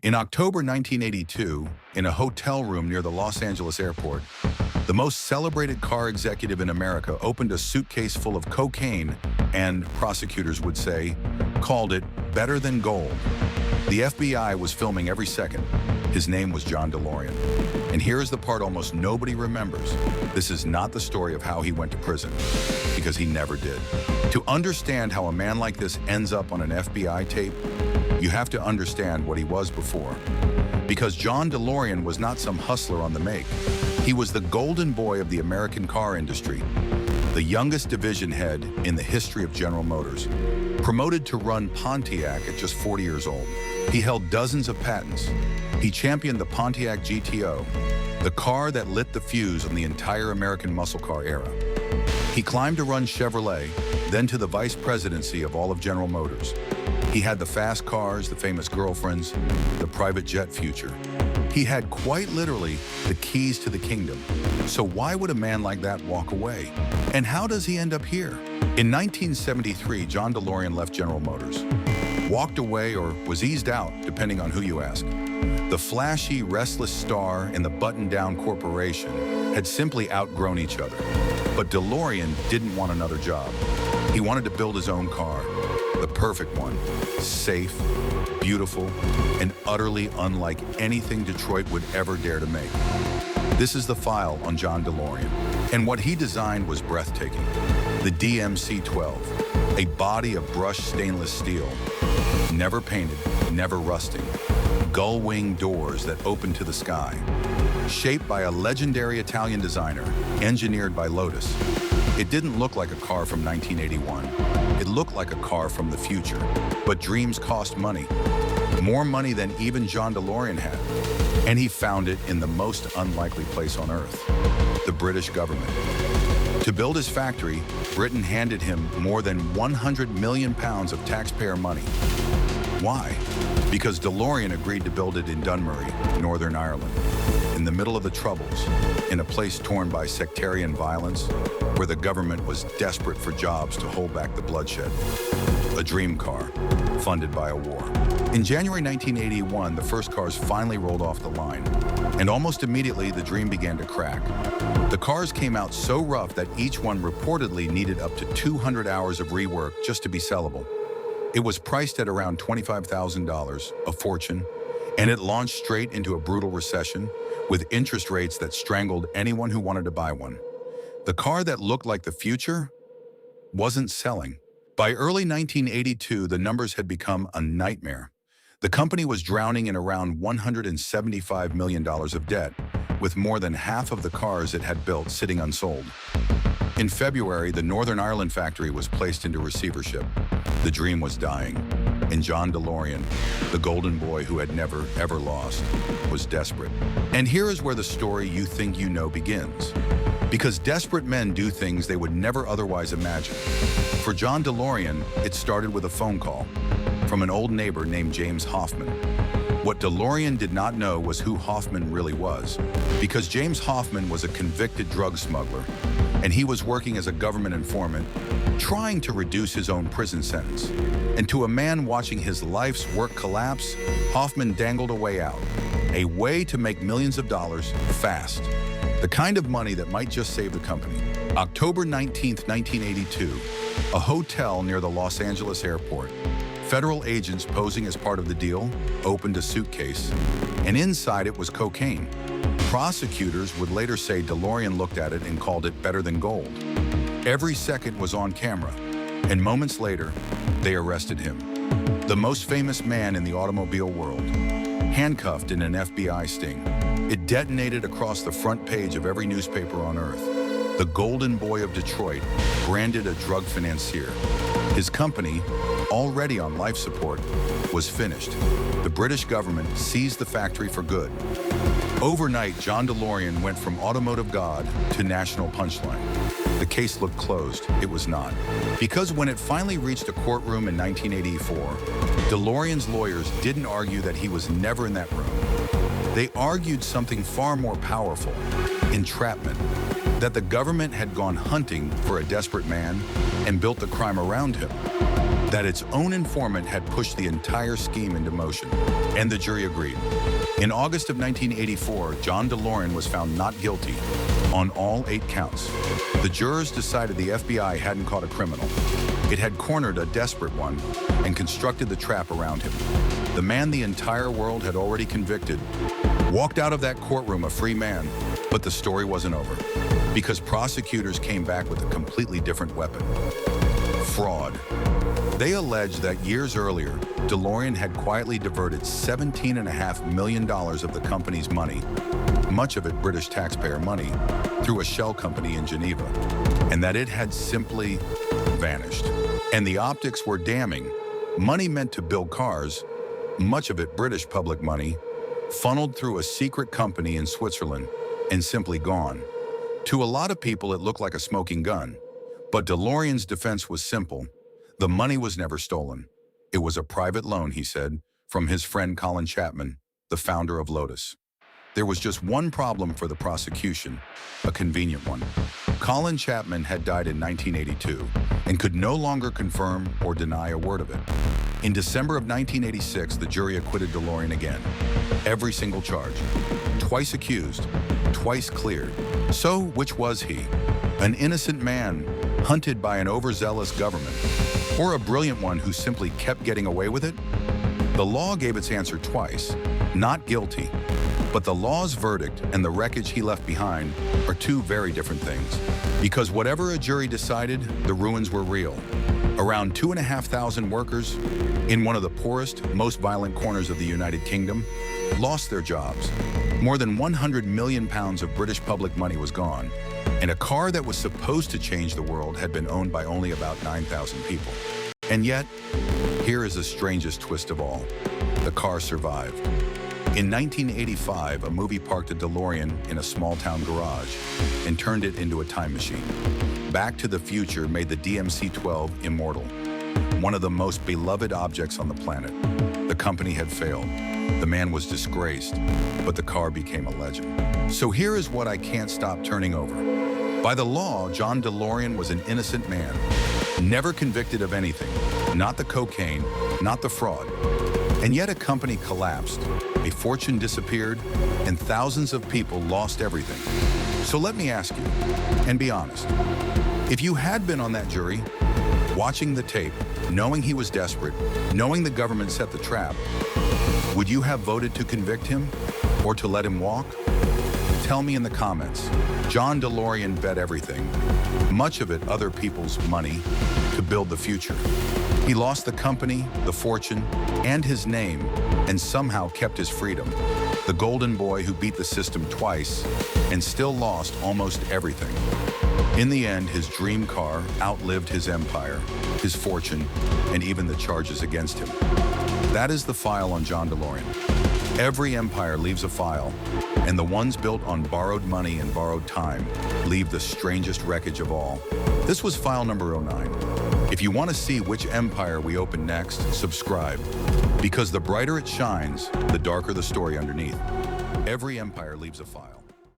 In October 1982, in a hotel room near the Los Angeles airport, the most celebrated car executive in America opened a suitcase full of cocaine and, prosecutors would say, called it better than gold. The FBI was filming every second. His name was John DeLorean. And here's the part almost nobody remembers. This is not the story of how he went to prison, because he never did. To understand how a man like this ends up on an FBI tape, you have to understand what he was before. Because John DeLorean was not some hustler on the make. He was the golden boy of the American car industry, the youngest division head in the history of General Motors, promoted to run Pontiac at just 40 years old. He held dozens of patents. He championed the Pontiac GTO, the car that lit the fuse on the entire American muscle car era. He climbed to run Chevrolet, then to the vice presidency of all of General Motors. He had the fast cars, the famous girlfriends, the private jet future. He had quite literally the keys to the kingdom. So why would a man like that walk away? And how does he end up here? In 1973, John DeLorean left General Motors, walked away or was eased out, depending on who you ask. The flashy, restless star and the button-down corporation had simply outgrown each other. But DeLorean didn't want another job. He wanted to build his own car, the perfect one, safe, beautiful, and utterly unlike anything Detroit would ever dare to make. This is the file on John DeLorean, and what he designed was breathtaking. The DMC-12, a body of brushed stainless steel, never painted, never rusting, gull-winged doors that open to the sky, shaped by a legendary Italian designer, engineered by Lotus. It didn't look like a car from 1981. It looked like a car from the future. But dreams cost money, more money than even John DeLorean had. And he found it in the most unlikely place on Earth, the British government. To build his factory, Britain handed him more than 100 million pounds of taxpayer money. Why? Because DeLorean agreed to build it in Dunmurry, Northern Ireland, in the middle of the Troubles, in a place torn by sectarian violence, where the government was desperate for jobs to hold back the bloodshed. A dream car, funded by a war. In January 1981, the first cars finally rolled off the line, and almost immediately the dream began to crack. The cars came out so rough that each one reportedly needed up to 200 hours of rework just to be sellable. It was priced at around $25,000, a fortune, and it launched straight into a brutal recession with interest rates that strangled anyone who wanted to buy one. The car that looked like the future wasn't selling. By early 1982, the numbers had become a nightmare. The company was drowning in around $175 million of debt, with more than half of the cars it had built sitting unsold. In February, the Northern Ireland factory was placed into receivership. The dream was dying, and John DeLorean, the golden boy who had never, ever lost, was desperate. And here is where the story you think you know begins. Because desperate men do things they would never otherwise imagine. For John DeLorean, it started with a phone call from an old neighbor named James Hoffman. What DeLorean did not know was who Hoffman really was, because James Hoffman was a convicted drug smuggler, and he was working as a government informant, trying to reduce his own prison sentence. And to a man watching his life's work collapse, Hoffman dangled a way out, a way to make millions of dollars fast. The kind of money that might just save the company. October 19, 1982, a hotel near the Los Angeles airport. Federal agents posing as part of the deal opened a suitcase, and inside it was cocaine. Prosecutors would later say DeLorean looked at it and called it better than gold. Every second was on camera, and moments later, they arrested him. The most famous man in the automobile world, handcuffed in an FBI sting. It detonated across the front page of every newspaper on Earth. The golden boy of Detroit, branded a drug financier. His company, already on life support, was finished. The British government seized the factory for good. Overnight, John DeLorean went from automotive god to national punchline. The case looked closed. It was not. Because when it finally reached a courtroom in 1984, DeLorean's lawyers didn't argue that he was never in that room. They argued something far more powerful, entrapment, that the government had gone hunting for a desperate man and built the crime around him. that its own informant had pushed the entire scheme into motion, and the jury agreed. In August of 1984, John DeLorean was found not guilty on all 8 counts. The jurors decided the FBI hadn't caught a criminal. It had cornered a desperate one and constructed the trap around him. The man the entire world had already convicted walked out of that courtroom a free man, but the story wasn't over, because prosecutors came back with a completely different weapon: fraud. They alleged that years earlier, DeLorean had quietly diverted $17.5 million of the company's money, much of it British taxpayer money, through a shell company in Geneva, and that it had simply vanished. And the optics were damning. Money meant to build cars, much of it British public money, funneled through a secret company in Switzerland and simply gone. To a lot of people, it looked like a smoking gun, but DeLorean's defense was simple. The money was never stolen. It was a private loan, he said, from his friend Colin Chapman, the founder of Lotus. There was just one problem for the prosecution, a convenient one. Colin Chapman had died in 1982 and could no longer confirm or deny a word of it. In December of 1986, the jury acquitted DeLorean again. Every single charge. Twice accused, twice cleared. So which was he? An innocent man hunted by an overzealous government, or a brilliant one who simply kept getting away with it? The law gave its answer twice: not guilty. But the law's verdict and the wreckage he left behind are two very different things. Because whatever a jury decided, the ruins were real. Around 2,500 workers in one of the poorest, most violent corners of the United Kingdom lost their jobs. More than 100 million pounds of British public money was gone, and a car that was supposed to change the world had been owned by only about 9,000 people. And yet, here is the strangest twist of all. The car survived. In 1985, a movie parked a DeLorean in a small-town garage and turned it into a time machine. Back to the Future made the DMC-12 immortal, one of the most beloved objects on the planet. The company had failed. The man was disgraced, but the car became a legend. So here is what I can't stop turning over. By the law, John DeLorean was an innocent man, never convicted of anything, not the cocaine, not the fraud. And yet a company collapsed, a fortune disappeared, and thousands of people lost everything. So let me ask you, and be honest, if you had been on that jury, watching the tape, knowing he was desperate, knowing the government set the trap, would you have voted to convict him or to let him walk? Tell me in the comments. John DeLorean bet everything, much of it other people's money, to build the future. He lost the company, the fortune, and his name, and somehow kept his freedom. The golden boy who beat the system twice and still lost almost everything. In the end, his dream car outlived his empire, his fortune, and even the charges against him. That is the file on John DeLorean. Every empire leaves a file, and the ones built on borrowed money and borrowed time leave the strangest wreckage of all. This was file number 09. If you want to see which empire we open next, subscribe. Because the brighter it shines, the darker the story underneath. Every empire leaves a file.